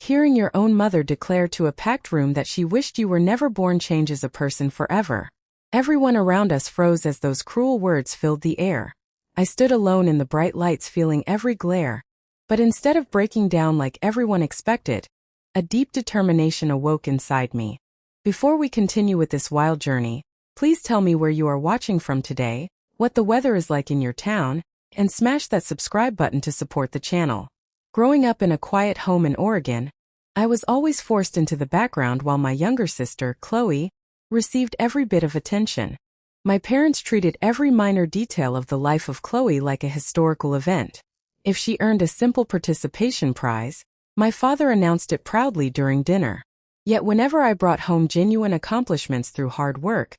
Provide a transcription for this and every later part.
Hearing your own mother declare to a packed room that she wished you were never born changes a person forever. Everyone around us froze as those cruel words filled the air. I stood alone in the bright lights feeling every glare. But instead of breaking down like everyone expected, a deep determination awoke inside me. Before we continue with this wild journey, please tell me where you are watching from today, what the weather is like in your town, and smash that subscribe button to support the channel. Growing up in a quiet home in Oregon, I was always forced into the background while my younger sister, Chloe, received every bit of attention. My parents treated every minor detail of the life of Chloe like a historical event. If she earned a simple participation prize, my father announced it proudly during dinner. Yet whenever I brought home genuine accomplishments through hard work,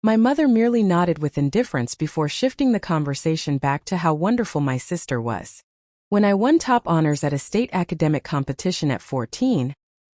my mother merely nodded with indifference before shifting the conversation back to how wonderful my sister was. When I won top honors at a state academic competition at 14,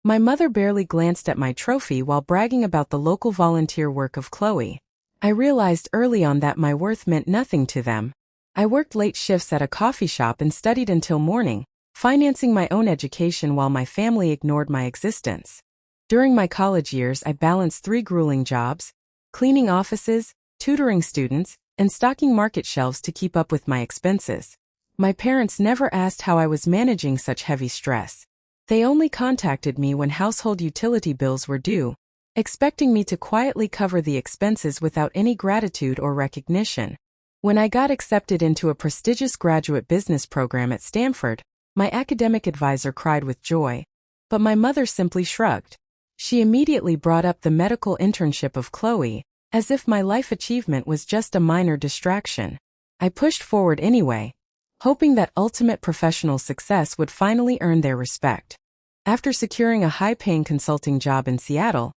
my mother barely glanced at my trophy while bragging about the local volunteer work of Chloe. I realized early on that my worth meant nothing to them. I worked late shifts at a coffee shop and studied until morning, financing my own education while my family ignored my existence. During my college years, I balanced 3 grueling jobs: cleaning offices, tutoring students, and stocking market shelves to keep up with my expenses. My parents never asked how I was managing such heavy stress. They only contacted me when household utility bills were due, expecting me to quietly cover the expenses without any gratitude or recognition. When I got accepted into a prestigious graduate business program at Stanford, my academic advisor cried with joy, but my mother simply shrugged. She immediately brought up the medical internship of Chloe, as if my life achievement was just a minor distraction. I pushed forward anyway, hoping that ultimate professional success would finally earn their respect. After securing a high-paying consulting job in Seattle,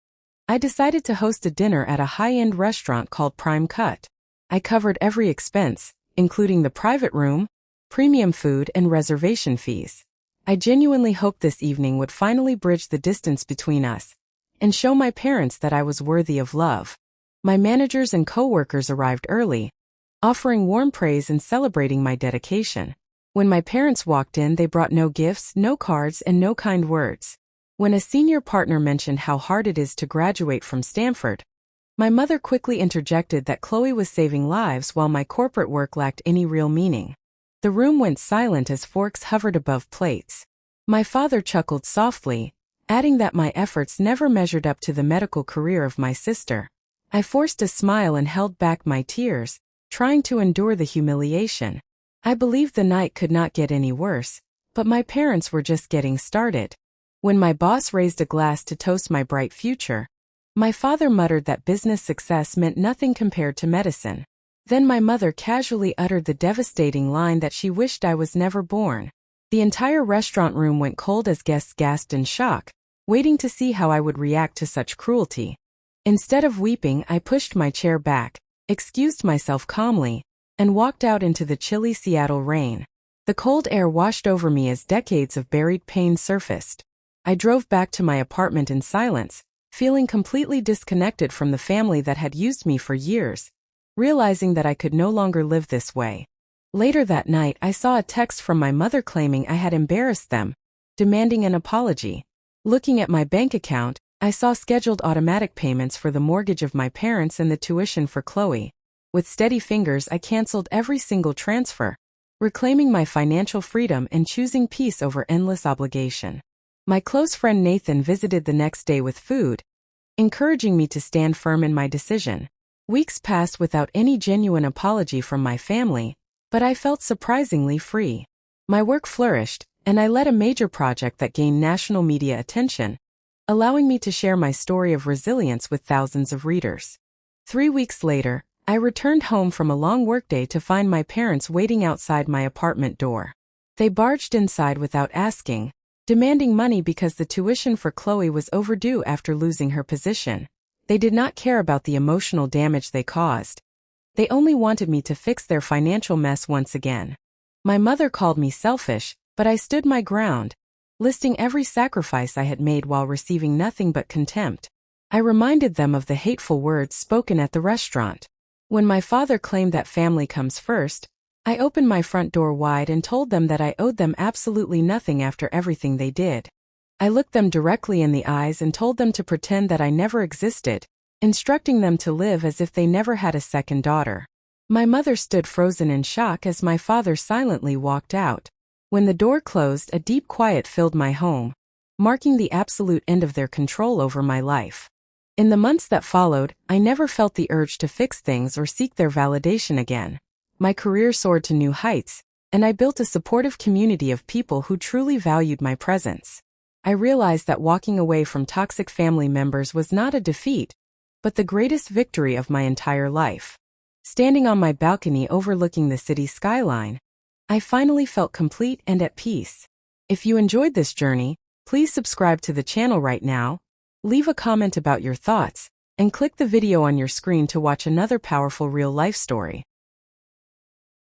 I decided to host a dinner at a high-end restaurant called Prime Cut. I covered every expense, including the private room, premium food, and reservation fees. I genuinely hoped this evening would finally bridge the distance between us and show my parents that I was worthy of love. My managers and coworkers arrived early, offering warm praise and celebrating my dedication. When my parents walked in, they brought no gifts, no cards, and no kind words. When a senior partner mentioned how hard it is to graduate from Stanford, my mother quickly interjected that Chloe was saving lives while my corporate work lacked any real meaning. The room went silent as forks hovered above plates. My father chuckled softly, adding that my efforts never measured up to the medical career of my sister. I forced a smile and held back my tears, trying to endure the humiliation. I believed the night could not get any worse, but my parents were just getting started. When my boss raised a glass to toast my bright future, my father muttered that business success meant nothing compared to medicine. Then my mother casually uttered the devastating line that she wished I was never born. The entire restaurant room went cold as guests gasped in shock, waiting to see how I would react to such cruelty. Instead of weeping, I pushed my chair back, excused myself calmly, and walked out into the chilly Seattle rain. The cold air washed over me as decades of buried pain surfaced. I drove back to my apartment in silence, feeling completely disconnected from the family that had used me for years, realizing that I could no longer live this way. Later that night, I saw a text from my mother claiming I had embarrassed them, demanding an apology. Looking at my bank account, I saw scheduled automatic payments for the mortgage of my parents and the tuition for Chloe. With steady fingers, I canceled every single transfer, reclaiming my financial freedom and choosing peace over endless obligation. My close friend Nathan visited the next day with food, encouraging me to stand firm in my decision. Weeks passed without any genuine apology from my family, but I felt surprisingly free. My work flourished, and I led a major project that gained national media attention, allowing me to share my story of resilience with thousands of readers. 3 weeks later, I returned home from a long workday to find my parents waiting outside my apartment door. They barged inside without asking, demanding money because the tuition for Chloe was overdue after losing her position. They did not care about the emotional damage they caused. They only wanted me to fix their financial mess once again. My mother called me selfish, but I stood my ground, listing every sacrifice I had made while receiving nothing but contempt. I reminded them of the hateful words spoken at the restaurant. When my father claimed that family comes first, I opened my front door wide and told them that I owed them absolutely nothing after everything they did. I looked them directly in the eyes and told them to pretend that I never existed, instructing them to live as if they never had a second daughter. My mother stood frozen in shock as my father silently walked out. When the door closed, a deep quiet filled my home, marking the absolute end of their control over my life. In the months that followed, I never felt the urge to fix things or seek their validation again. My career soared to new heights, and I built a supportive community of people who truly valued my presence. I realized that walking away from toxic family members was not a defeat, but the greatest victory of my entire life. Standing on my balcony overlooking the city skyline, I finally felt complete and at peace. If you enjoyed this journey, please subscribe to the channel right now, leave a comment about your thoughts, and click the video on your screen to watch another powerful real-life story.